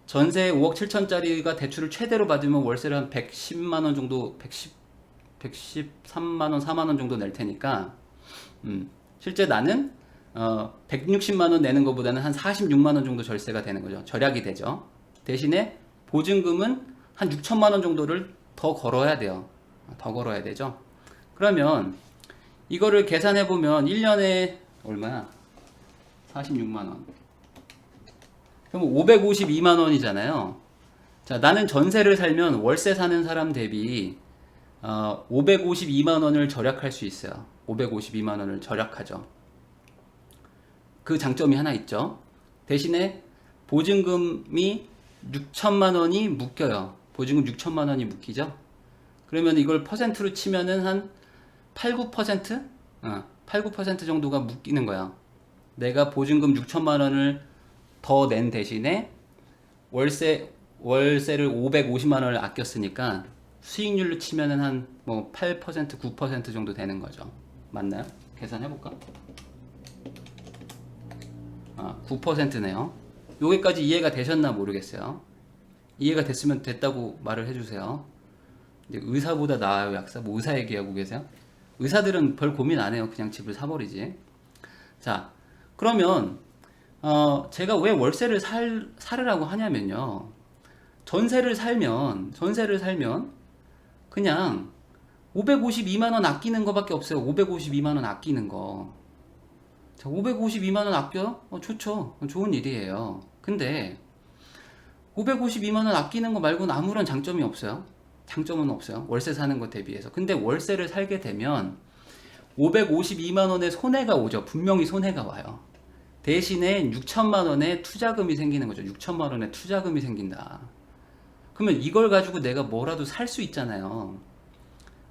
전세 5억 7천짜리가 대출을 최대로 받으면 월세를 한 110만 원 정도, 113만 원, 4만 원 정도 낼 테니까, 실제 나는 160만 원 내는 것보다는 한 46만 원 정도 절세가 되는 거죠. 절약이 되죠. 대신에 보증금은 한 6천만 원 정도를 더 걸어야 돼요. 더 걸어야 되죠. 그러면 이거를 계산해 보면 1년에 얼마야? 46만 원. 그럼 552만 원이잖아요. 자, 나는 전세를 살면 월세 사는 사람 대비 552만 원을 절약할 수 있어요. 552만 원을 절약하죠. 그 장점이 하나 있죠. 대신에 보증금이 6천만 원이 묶여요. 보증금 6천만 원이 묶이죠. 그러면 이걸 퍼센트로 치면은 한 8, 9%? 8, 9% 정도가 묶이는 거야. 내가 보증금 6천만 원을 더 낸 대신에 월세를 550만 원을 아꼈으니까 수익률로 치면은 한 뭐 8%, 9% 정도 되는 거죠. 맞나요? 계산해 볼까? 9%네요. 여기까지 이해가 되셨나 모르겠어요. 이해가 됐으면 됐다고 말을 해주세요. 이제 의사보다 나아요, 약사? 뭐 의사 얘기하고 계세요? 의사들은 별 고민 안 해요. 그냥 집을 사버리지. 자, 그러면 제가 왜 월세를 사르라고 하냐면요. 전세를 살면 그냥 552만 원 아끼는 거밖에 없어요. 552만 원 아끼는 거. 자, 552만 원 아껴? 좋죠. 좋은 일이에요. 근데 552만 원 아끼는 거 말고는 아무런 장점이 없어요. 장점은 없어요. 월세 사는 것 대비해서. 근데 월세를 살게 되면 552만 원의 손해가 오죠. 분명히 손해가 와요. 대신에 6천만 원의 투자금이 생기는 거죠. 6천만 원의 투자금이 생긴다. 그러면 이걸 가지고 내가 뭐라도 살 수 있잖아요.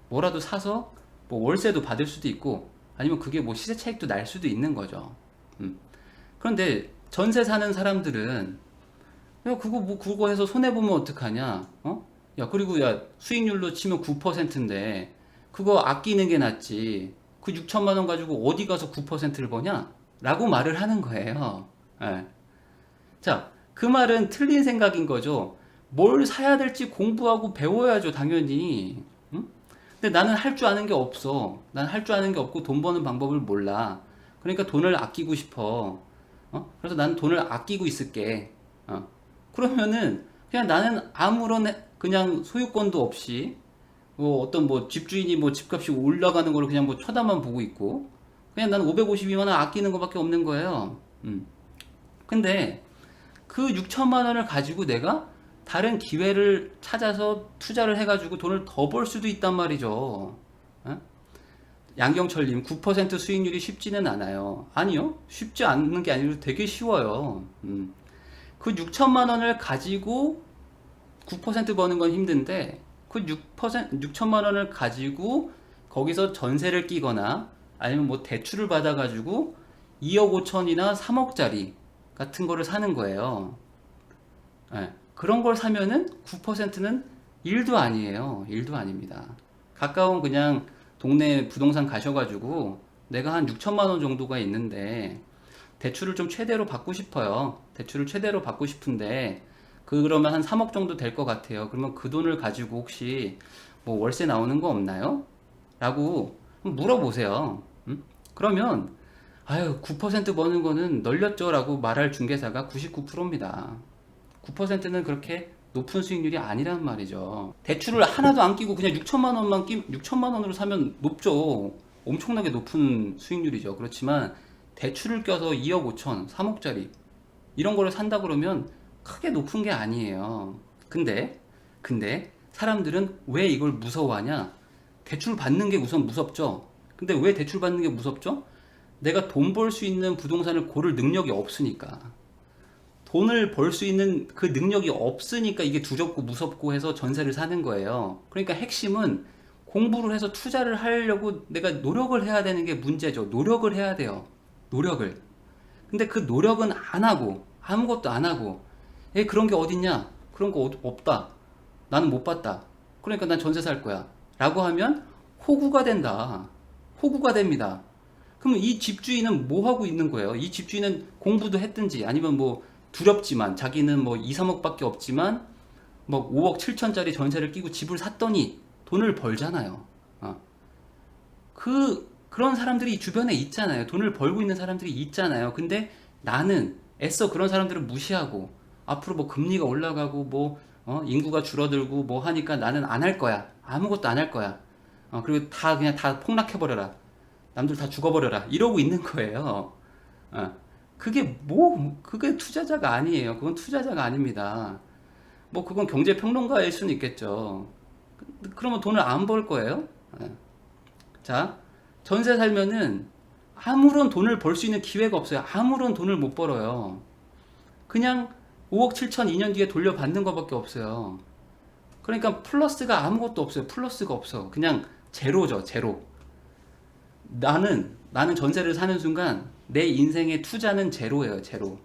뭐라도 사서 뭐 월세도 받을 수도 있고 아니면 그게 뭐 시세 차익도 날 수도 있는 거죠. 그런데 전세 사는 사람들은 야 그거 뭐 그거 해서 손해 보면 어떡하냐? 야 그리고 야 수익률로 치면 9%인데 그거 아끼는 게 낫지. 그 6천만 원 가지고 어디 가서 9%를 버냐? 라고 말을 하는 거예요. 예. 자, 그 말은 틀린 생각인 거죠. 뭘 사야 될지 공부하고 배워야죠, 당연히. 응? 근데 나는 할 줄 아는 게 없어. 난 할 줄 아는 게 없고 돈 버는 방법을 몰라. 그러니까 돈을 아끼고 싶어. 그래서 나는 돈을 아끼고 있을게. 그러면은 그냥 나는 아무런 그냥 소유권도 없이 뭐 어떤 뭐 집주인이 뭐 집값이 올라가는 걸 그냥 뭐 쳐다만 보고 있고 그냥 나는 552만 원 아끼는 것밖에 없는 거예요. 근데 그 6천만 원을 가지고 내가 다른 기회를 찾아서 투자를 해가지고 돈을 더 벌 수도 있단 말이죠. 양경철님 9% 수익률이 쉽지는 않아요. 아니요, 쉽지 않은 게 아니라 되게 쉬워요. 그 6천만 원을 가지고 9% 버는 건 힘든데 그 6천만 원을 가지고 거기서 전세를 끼거나 아니면 뭐 대출을 받아가지고 2억 5천이나 3억짜리 같은 거를 사는 거예요. 예, 그런 걸 사면은 9%는 1도 아니에요. 1도 아닙니다. 가까운 그냥 동네 부동산 가셔가지고 내가 한 6천만 원 정도가 있는데 대출을 좀 최대로 받고 싶어요. 대출을 최대로 받고 싶은데 그러면 한 3억 정도 될 것 같아요. 그러면 그 돈을 가지고 혹시 뭐 월세 나오는 거 없나요? 라고 물어보세요. 그러면 아유 9% 버는 거는 널렸죠 라고 말할 중개사가 99%입니다. 9%는 그렇게 높은 수익률이 아니란 말이죠. 대출을 하나도 안 끼고 그냥 6천만 원으로 사면 높죠. 엄청나게 높은 수익률이죠. 그렇지만 대출을 껴서 2억 5천, 3억짜리 이런 거를 산다 그러면 크게 높은 게 아니에요. 근데 사람들은 왜 이걸 무서워하냐? 대출 받는 게 우선 무섭죠. 근데 왜 대출 받는 게 무섭죠? 내가 돈 벌 수 있는 부동산을 고를 능력이 없으니까. 돈을 벌 수 있는 그 능력이 없으니까 이게 두렵고 무섭고 해서 전세를 사는 거예요. 그러니까 핵심은 공부를 해서 투자를 하려고 내가 노력을 해야 되는 게 문제죠. 노력을 해야 돼요. 노력을. 근데 그 노력은 안 하고 아무것도 안 하고 그런 게 어딨냐? 그런 거 없다. 나는 못 봤다. 그러니까 난 전세 살 거야. 라고 하면 호구가 된다. 호구가 됩니다. 그러면 이 집주인은 뭐 하고 있는 거예요? 이 집주인은 공부도 했든지 아니면 뭐 두렵지만 자기는 뭐 2, 3억밖에 없지만 뭐 5억 7천짜리 전세를 끼고 집을 샀더니 돈을 벌잖아요. 그런 사람들이 주변에 있잖아요. 돈을 벌고 있는 사람들이 있잖아요. 근데 나는 애써 그런 사람들을 무시하고 앞으로 뭐 금리가 올라가고 뭐 인구가 줄어들고 뭐 하니까 나는 안 할 거야. 아무것도 안 할 거야. 그리고 다 그냥 다 폭락해버려라. 남들 다 죽어버려라. 이러고 있는 거예요. 그게 투자자가 아니에요. 그건 투자자가 아닙니다. 뭐 그건 경제평론가일 수는 있겠죠. 그러면 돈을 안 벌 거예요? 자, 전세 살면은 아무런 돈을 벌 수 있는 기회가 없어요. 아무런 돈을 못 벌어요. 그냥 5억 7천 2년 뒤에 돌려받는 것밖에 없어요. 그러니까 플러스가 아무것도 없어요. 플러스가 없어. 그냥 제로죠, 제로. 나는 전세를 사는 순간 내 인생의 투자는 제로예요, 제로.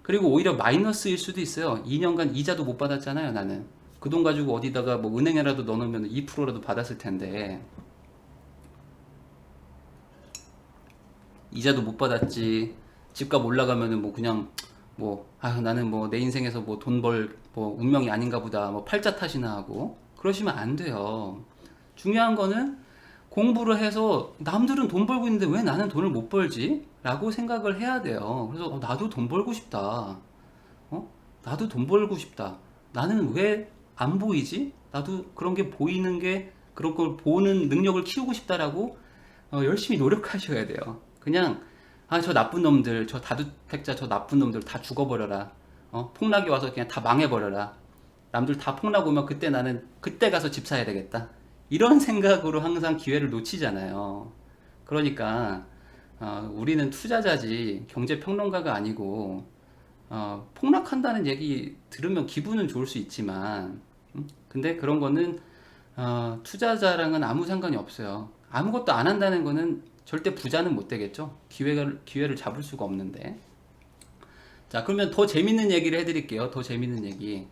그리고 오히려 마이너스일 수도 있어요. 2년간 이자도 못 받았잖아요, 나는. 그 돈 가지고 어디다가 뭐 은행에라도 넣어놓으면 2%라도 받았을 텐데. 이자도 못 받았지. 집값 올라가면은 뭐 그냥 뭐, 나는 뭐 내 인생에서 뭐 돈 벌, 뭐 운명이 아닌가 보다. 뭐 팔자 탓이나 하고. 그러시면 안 돼요. 중요한 거는 공부를 해서 남들은 돈 벌고 있는데 왜 나는 돈을 못 벌지? 라고 생각을 해야 돼요. 그래서 나도 돈 벌고 싶다. 나도 돈 벌고 싶다. 나는 왜 안 보이지? 나도 그런 게 보이는 게 그런 걸 보는 능력을 키우고 싶다라고 열심히 노력하셔야 돼요. 그냥 저 나쁜 놈들, 저 다주택자, 저 나쁜 놈들 다 죽어버려라. 폭락이 와서 그냥 다 망해버려라. 남들 다 폭락 오면 그때 나는 그때 가서 집 사야 되겠다. 이런 생각으로 항상 기회를 놓치잖아요. 그러니까 우리는 투자자지 경제평론가가 아니고 폭락한다는 얘기 들으면 기분은 좋을 수 있지만 근데 그런 거는 투자자랑은 아무 상관이 없어요. 아무것도 안 한다는 거는 절대 부자는 못 되겠죠. 기회를 잡을 수가 없는데. 자, 그러면 더 재밌는 얘기를 해드릴게요. 더 재밌는 얘기.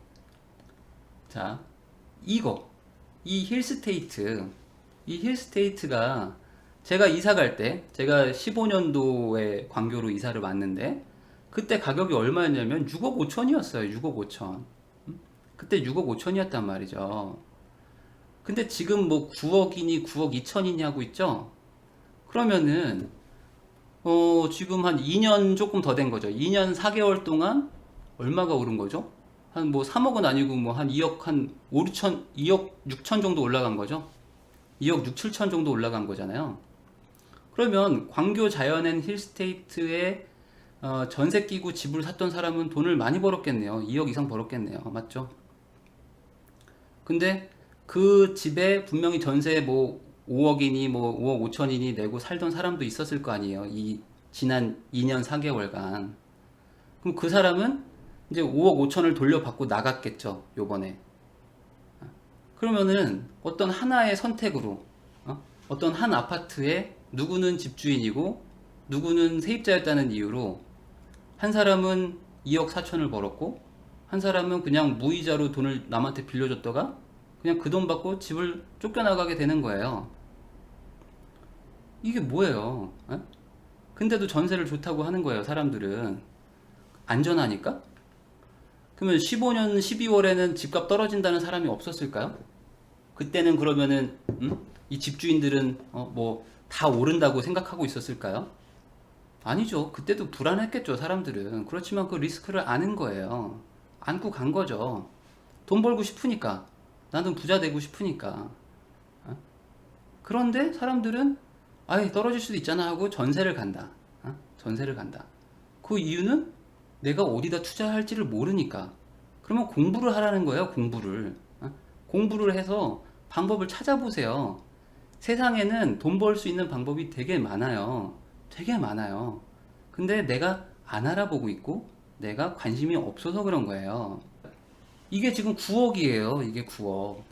자, 이 힐스테이트가 제가 이사 갈 때, 제가 15년도에 광교로 이사를 왔는데, 그때 가격이 얼마였냐면 6억 5천이었어요. 6억 5천. 그때 6억 5천이었단 말이죠. 근데 지금 뭐 9억이니 9억 2천이니 하고 있죠? 그러면은, 지금 한 2년 조금 더 된 거죠. 2년 4개월 동안 얼마가 오른 거죠? 한 뭐 3억은 아니고 뭐 한 2억 한 5, 6천, 2억 6천 정도 올라간 거죠. 2억 6, 7천 정도 올라간 거잖아요. 그러면 광교 자연앤 힐스테이트에 전세 끼고 집을 샀던 사람은 돈을 많이 벌었겠네요. 2억 이상 벌었겠네요. 맞죠? 근데 그 집에 분명히 전세 뭐 5억이니 뭐 5억 5천이니 내고 살던 사람도 있었을 거 아니에요. 이 지난 2년 4개월간. 그럼 그 사람은 이제 5억 5천을 돌려받고 나갔겠죠. 요번에. 그러면은 어떤 하나의 선택으로 어떤 한 아파트에 누구는 집주인이고 누구는 세입자였다는 이유로 한 사람은 2억 4천을 벌었고 한 사람은 그냥 무이자로 돈을 남한테 빌려줬다가 그냥 그 돈 받고 집을 쫓겨나가게 되는 거예요. 이게 뭐예요? 근데도 전세를 좋다고 하는 거예요, 사람들은. 안전하니까? 그러면 15년 12월에는 집값 떨어진다는 사람이 없었을까요? 그때는 그러면은 이 집주인들은 뭐 다 오른다고 생각하고 있었을까요? 아니죠. 그때도 불안했겠죠, 사람들은. 그렇지만 그 리스크를 아는 거예요. 안고 간 거죠. 돈 벌고 싶으니까. 나는 부자 되고 싶으니까. 그런데 사람들은 떨어질 수도 있잖아 하고 전세를 간다. 전세를 간다. 그 이유는 내가 어디다 투자할지를 모르니까. 그러면 공부를 하라는 거예요, 공부를. 공부를 해서 방법을 찾아보세요. 세상에는 돈 벌 수 있는 방법이 되게 많아요. 되게 많아요. 근데 내가 안 알아보고 있고 내가 관심이 없어서 그런 거예요. 이게 지금 9억이에요. 이게 9억.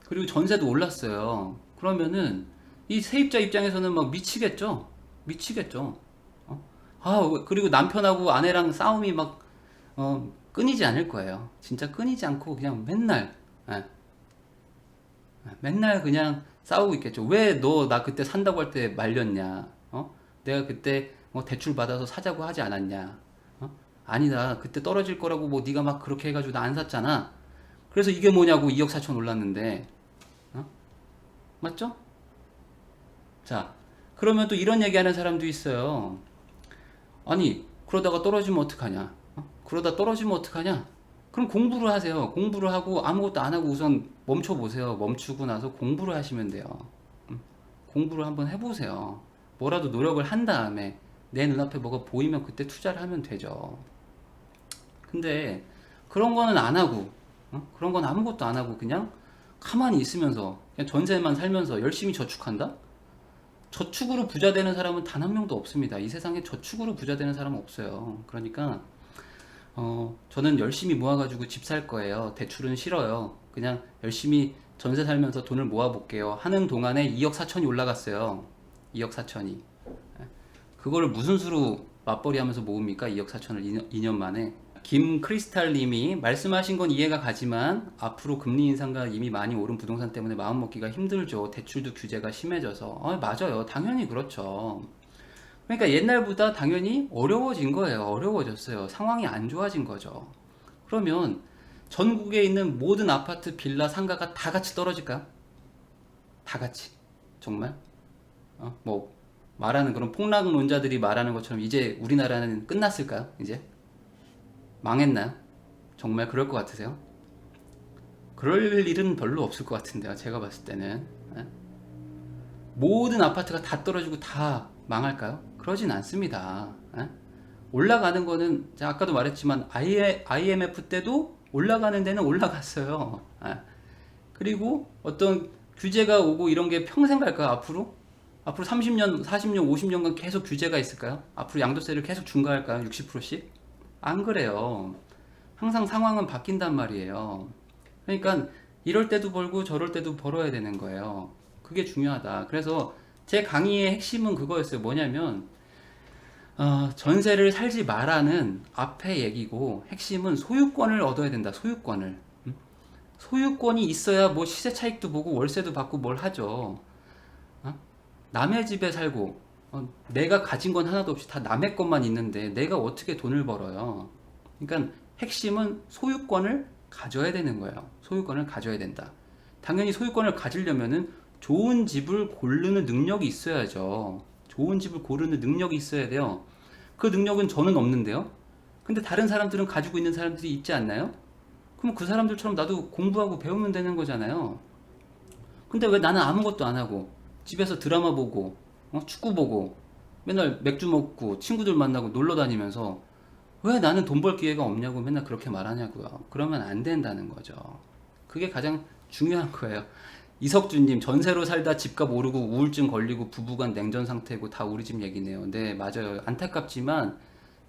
그리고 전세도 올랐어요. 그러면은 이 세입자 입장에서는 막 미치겠죠? 미치겠죠? 그리고 남편하고 아내랑 싸움이 막 끊이지 않을 거예요. 진짜 끊이지 않고 그냥 맨날 그냥 싸우고 있겠죠. 왜 너 나 그때 산다고 할 때 말렸냐? 내가 그때 대출 받아서 사자고 하지 않았냐? 아니다. 그때 떨어질 거라고 뭐 네가 막 그렇게 해가지고 나 안 샀잖아. 그래서 이게 뭐냐고 2억 4천 올랐는데. 어? 맞죠? 자, 그러면 또 이런 얘기하는 사람도 있어요. 아니, 그러다가 떨어지면 어떡하냐? 그러다 떨어지면 어떡하냐? 그럼 공부를 하세요. 공부를 하고 아무것도 안 하고 우선 멈춰 보세요. 멈추고 나서 공부를 하시면 돼요. 공부를 한번 해보세요. 뭐라도 노력을 한 다음에 내 눈앞에 뭐가 보이면 그때 투자를 하면 되죠. 근데 그런 거는 안 하고, 그런 건 아무것도 안 하고 그냥 가만히 있으면서 그냥 전세만 살면서 열심히 저축한다? 저축으로 부자 되는 사람은 단 한 명도 없습니다. 이 세상에 저축으로 부자 되는 사람은 없어요. 그러니까 저는 열심히 모아가지고 집 살 거예요. 대출은 싫어요. 그냥 열심히 전세 살면서 돈을 모아볼게요. 하는 동안에 2억 4천이 올라갔어요. 2억 4천이. 그거를 무슨 수로 맞벌이 하면서 모읍니까? 2억 4천을 2년 만에. 김크리스탈 님이 말씀하신 건 이해가 가지만 앞으로 금리 인상과 이미 많이 오른 부동산 때문에 마음 먹기가 힘들죠. 대출도 규제가 심해져서. 맞아요. 당연히 그렇죠. 그러니까 옛날보다 당연히 어려워진 거예요. 어려워졌어요. 상황이 안 좋아진 거죠. 그러면 전국에 있는 모든 아파트, 빌라, 상가가 다 같이 떨어질까요? 다 같이. 정말? 뭐 말하는 그런 폭락론자들이 말하는 것처럼 이제 우리나라는 끝났을까요? 이제? 망했나요? 정말 그럴 것 같으세요? 그럴 일은 별로 없을 것 같은데요. 제가 봤을 때는. 모든 아파트가 다 떨어지고 다 망할까요? 그러진 않습니다. 올라가는 거는 제가 아까도 말했지만 IMF 때도 올라가는 데는 올라갔어요. 그리고 어떤 규제가 오고 이런 게 평생 갈까요? 앞으로? 앞으로 30년, 40년, 50년간 계속 규제가 있을까요? 앞으로 양도세를 계속 중과할까요? 60%씩? 안 그래요. 항상 상황은 바뀐단 말이에요. 그러니까 이럴 때도 벌고 저럴 때도 벌어야 되는 거예요. 그게 중요하다. 그래서 제 강의의 핵심은 그거였어요. 뭐냐면 전세를 살지 마라는 앞에 얘기고 핵심은 소유권을 얻어야 된다. 소유권을. 소유권이 있어야 뭐 시세 차익도 보고 월세도 받고 뭘 하죠. 남의 집에 살고 내가 가진 건 하나도 없이 다 남의 것만 있는데 내가 어떻게 돈을 벌어요. 그러니까 핵심은 소유권을 가져야 되는 거예요. 소유권을 가져야 된다. 당연히 소유권을 가지려면은 좋은 집을 고르는 능력이 있어야죠. 좋은 집을 고르는 능력이 있어야 돼요. 그 능력은 저는 없는데요. 근데 다른 사람들은 가지고 있는 사람들이 있지 않나요? 그럼 그 사람들처럼 나도 공부하고 배우면 되는 거잖아요. 근데 왜 나는 아무것도 안 하고 집에서 드라마 보고 축구 보고 맨날 맥주 먹고 친구들 만나고 놀러 다니면서 왜 나는 돈 벌 기회가 없냐고 맨날 그렇게 말하냐고요. 그러면 안 된다는 거죠. 그게 가장 중요한 거예요. 이석준님, 전세로 살다 집값 오르고 우울증 걸리고 부부간 냉전 상태고 다 우리 집 얘기네요. 네, 맞아요. 안타깝지만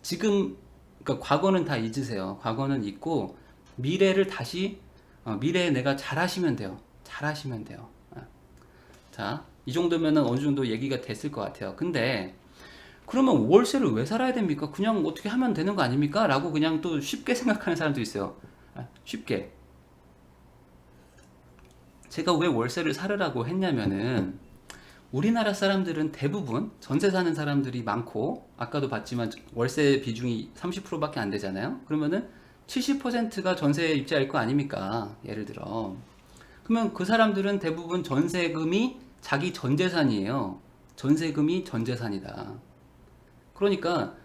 지금 그러니까 과거는 다 잊으세요. 과거는 잊고 미래를 다시 미래에 내가 잘하시면 돼요. 잘하시면 돼요. 자, 이 정도면은 어느 정도 얘기가 됐을 것 같아요. 근데 그러면 월세를 왜 살아야 됩니까? 그냥 어떻게 하면 되는 거 아닙니까? 라고 그냥 또 쉽게 생각하는 사람도 있어요. 쉽게. 제가 왜 월세를 살으라고 했냐면은 우리나라 사람들은 대부분 전세 사는 사람들이 많고 아까도 봤지만 월세 비중이 30%밖에 안 되잖아요. 그러면은 70%가 전세에 입자일 거 아닙니까? 예를 들어. 그러면 그 사람들은 대부분 전세금이 자기 전재산이에요. 전세금이 전재산이다. 그러니까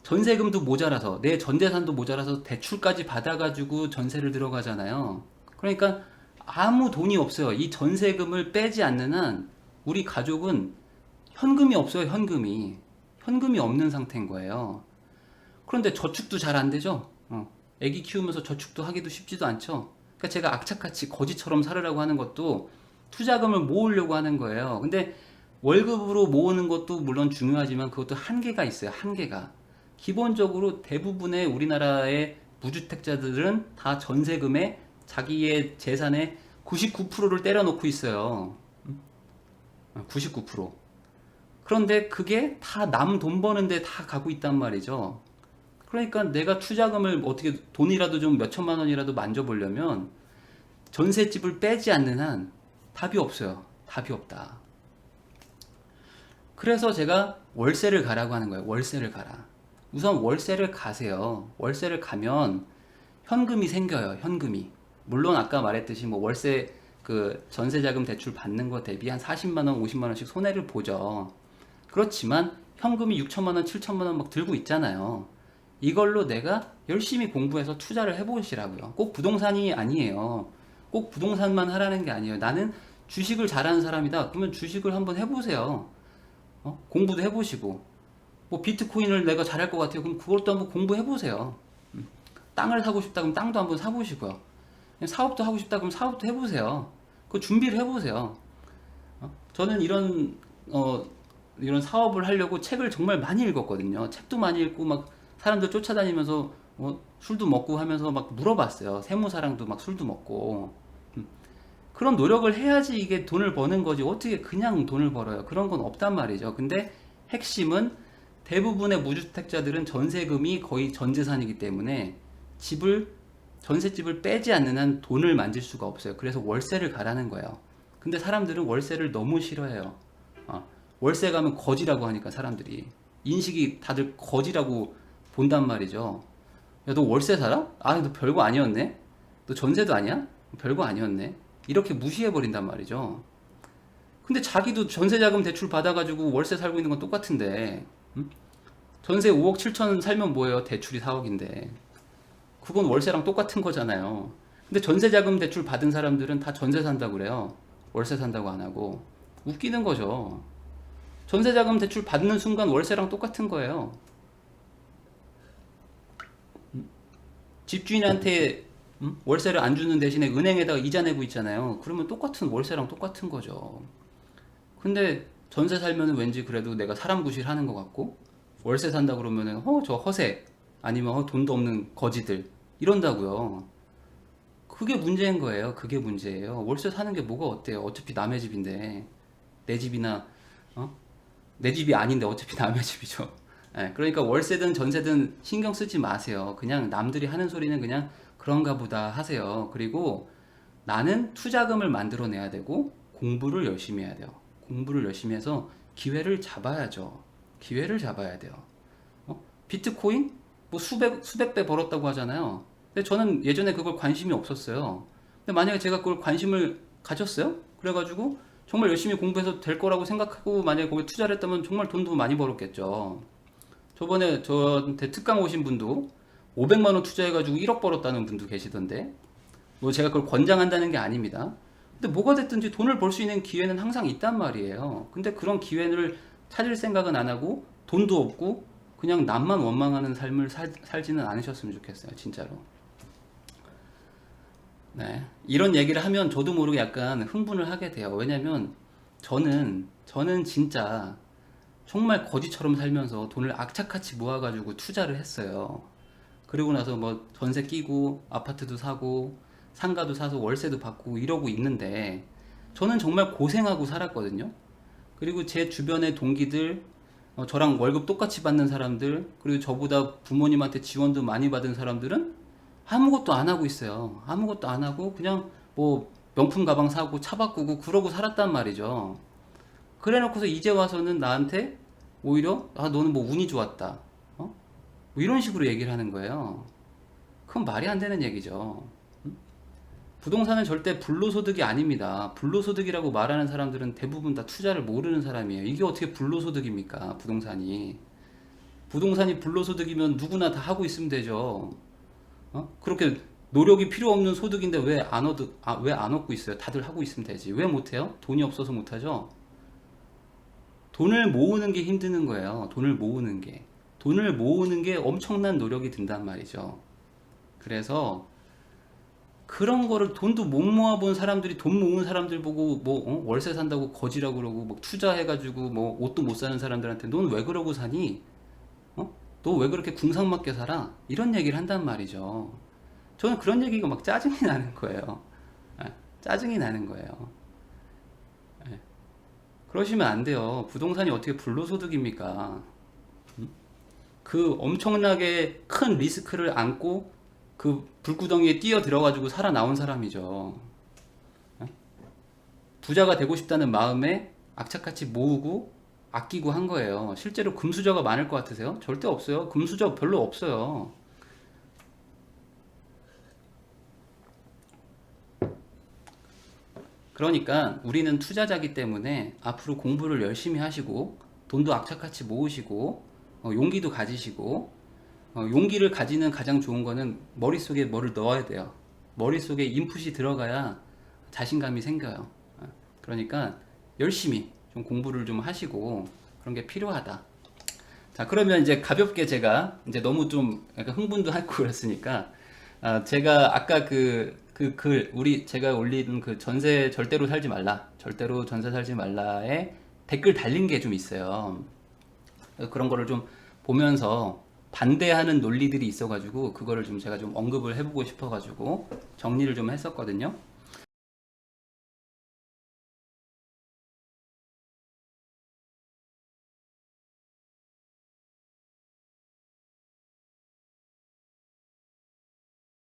전세금도 모자라서 내 전재산도 모자라서 대출까지 받아가지고 전세를 들어가잖아요. 그러니까 아무 돈이 없어요. 이 전세금을 빼지 않는 한 우리 가족은 현금이 없어요. 현금이. 현금이 없는 상태인 거예요. 그런데 저축도 잘 안 되죠. 애기 키우면서 저축도 하기도 쉽지도 않죠. 그러니까 제가 악착같이 거지처럼 살으라고 하는 것도 투자금을 모으려고 하는 거예요. 근데 월급으로 모으는 것도 물론 중요하지만 그것도 한계가 있어요. 한계가. 기본적으로 대부분의 우리나라의 무주택자들은 다 전세금에 자기의 재산의 99%를 때려놓고 있어요. 99%. 그런데 그게 다 남 돈 버는데 다 가고 있단 말이죠. 그러니까 내가 투자금을 어떻게 돈이라도 좀 몇천만 원이라도 만져보려면 전셋집을 빼지 않는 한 답이 없어요. 답이 없다. 그래서 제가 월세를 가라고 하는 거예요. 월세를 가라. 우선 월세를 가세요. 월세를 가면 현금이 생겨요. 현금이. 물론 아까 말했듯이 뭐 월세 그 전세자금 대출 받는 거 대비 한 40만 원, 50만 원씩 손해를 보죠. 그렇지만 현금이 6천만 원, 7천만 원 막 들고 있잖아요. 이걸로 내가 열심히 공부해서 투자를 해보시라고요. 꼭 부동산이 아니에요. 꼭 부동산만 하라는 게 아니에요. 나는 주식을 잘하는 사람이다. 그러면 주식을 한번 해보세요. 공부도 해보시고. 뭐 비트코인을 내가 잘할 것 같아요. 그럼 그것도 한번 공부해보세요. 땅을 사고 싶다 그러면 땅도 한번 사보시고요. 사업도 하고 싶다 그러면 사업도 해보세요. 그 준비를 해보세요. 저는 이런 사업을 하려고 책을 정말 많이 읽었거든요. 책도 많이 읽고 막 사람들 쫓아다니면서 술도 먹고 하면서 막 물어봤어요. 세무사랑도 막 술도 먹고. 그런 노력을 해야지 이게 돈을 버는 거지. 어떻게 그냥 돈을 벌어요? 그런 건 없단 말이죠. 근데 핵심은 대부분의 무주택자들은 전세금이 거의 전 재산이기 때문에 전셋집을 빼지 않는 한 돈을 만질 수가 없어요. 그래서 월세를 가라는 거예요. 근데 사람들은 월세를 너무 싫어해요. 월세 가면 거지라고 하니까 사람들이 인식이 다들 거지라고 본단 말이죠. 야, 너 월세 살아? 아, 너 별거 아니었네? 너 전세도 아니야? 별거 아니었네? 이렇게 무시해버린단 말이죠. 근데 자기도 전세자금 대출 받아가지고 월세 살고 있는 건 똑같은데, 전세 5억 7천 살면 뭐예요? 대출이 4억인데. 그건 월세랑 똑같은 거잖아요. 근데 전세자금 대출 받은 사람들은 다 전세 산다고 그래요. 월세 산다고 안 하고. 웃기는 거죠. 전세자금 대출 받는 순간 월세랑 똑같은 거예요. 집주인한테 월세를 안 주는 대신에 은행에다가 이자 내고 있잖아요. 그러면 똑같은 월세랑 똑같은 거죠. 근데 전세 살면은 왠지 그래도 내가 사람 구실하는 것 같고 월세 산다 그러면은 저 허세 아니면 돈도 없는 거지들 이런다고요. 그게 문제인 거예요. 그게 문제예요. 월세 사는 게 뭐가 어때요? 어차피 남의 집인데 내 집이나 내 집이 아닌데 어차피 남의 집이죠. 예, 그러니까 월세든 전세든 신경 쓰지 마세요. 그냥 남들이 하는 소리는 그냥 그런가 보다 하세요. 그리고 나는 투자금을 만들어내야 되고 공부를 열심히 해야 돼요. 공부를 열심히 해서 기회를 잡아야죠. 기회를 잡아야 돼요. 비트코인? 뭐 수백 배 벌었다고 하잖아요. 근데 저는 예전에 그걸 관심이 없었어요. 근데 만약에 제가 그걸 관심을 가졌어요? 그래가지고 정말 열심히 공부해서 될 거라고 생각하고 만약에 거기에 투자를 했다면 정말 돈도 많이 벌었겠죠. 저번에 저한테 특강 오신 분도 500만 원 투자해가지고 1억 벌었다는 분도 계시던데 뭐 제가 그걸 권장한다는 게 아닙니다. 근데 뭐가 됐든지 돈을 벌 수 있는 기회는 항상 있단 말이에요. 근데 그런 기회를 찾을 생각은 안 하고 돈도 없고 그냥 남만 원망하는 삶을 살지는 않으셨으면 좋겠어요. 진짜로. 네. 이런 얘기를 하면 저도 모르게 약간 흥분을 하게 돼요. 왜냐면 저는 진짜 정말 거지처럼 살면서 돈을 악착같이 모아가지고 투자를 했어요. 그리고 나서 뭐 전세 끼고 아파트도 사고 상가도 사서 월세도 받고 이러고 있는데 저는 정말 고생하고 살았거든요. 그리고 제 주변의 동기들, 저랑 월급 똑같이 받는 사람들, 그리고 저보다 부모님한테 지원도 많이 받은 사람들은 아무것도 안 하고 있어요. 아무것도 안 하고 그냥 뭐 명품 가방 사고 차 바꾸고 그러고 살았단 말이죠. 그래 놓고서 이제 와서는 나한테 오히려 너는 뭐 운이 좋았다. 뭐 이런 식으로 얘기를 하는 거예요. 그건 말이 안 되는 얘기죠. 부동산은 절대 불로소득이 아닙니다. 불로소득이라고 말하는 사람들은 대부분 다 투자를 모르는 사람이에요. 이게 어떻게 불로소득입니까? 부동산이. 부동산이 불로소득이면 누구나 다 하고 있으면 되죠. 그렇게 노력이 필요 없는 소득인데 왜 안 얻고 있어요? 다들 하고 있으면 되지. 왜 못해요? 돈이 없어서 못하죠? 돈을 모으는 게 힘드는 거예요. 돈을 모으는 게. 돈을 모으는 게 엄청난 노력이 든단 말이죠. 그래서 그런 거를 돈도 못 모아본 사람들이 돈 모으는 사람들 보고 뭐 월세 산다고 거지라고 그러고 뭐 투자해가지고 뭐 옷도 못 사는 사람들한테 넌 왜 그러고 사니? 너 왜 그렇게 궁상맞게 살아? 이런 얘기를 한단 말이죠. 저는 그런 얘기가 막 짜증이 나는 거예요. 짜증이 나는 거예요. 예. 그러시면 안 돼요. 부동산이 어떻게 불로소득입니까? 그 엄청나게 큰 리스크를 안고 그 불구덩이에 뛰어 들어가지고 살아나온 사람이죠. 부자가 되고 싶다는 마음에 악착같이 모으고 아끼고 한 거예요. 실제로 금수저가 많을 것 같으세요? 절대 없어요. 금수저 별로 없어요. 그러니까 우리는 투자자기 때문에 앞으로 공부를 열심히 하시고 돈도 악착같이 모으시고 용기도 가지시고 용기를 가지는 가장 좋은 거는 머릿속에 뭐를 넣어야 돼요. 머릿속에 인풋이 들어가야 자신감이 생겨요. 그러니까 열심히 좀 공부를 좀 하시고 그런 게 필요하다. 자, 그러면 이제 가볍게 제가 이제 너무 좀 약간 흥분도 하고 그랬으니까 제가 아까 그 글 우리 제가 올린 그 전세 절대로 살지 말라, 절대로 전세 살지 말라에 댓글 달린 게 좀 있어요. 그런 거를 좀 보면서 반대하는 논리들이 있어가지고 그거를 좀 제가 좀 언급을 해보고 싶어가지고 정리를 좀 했었거든요.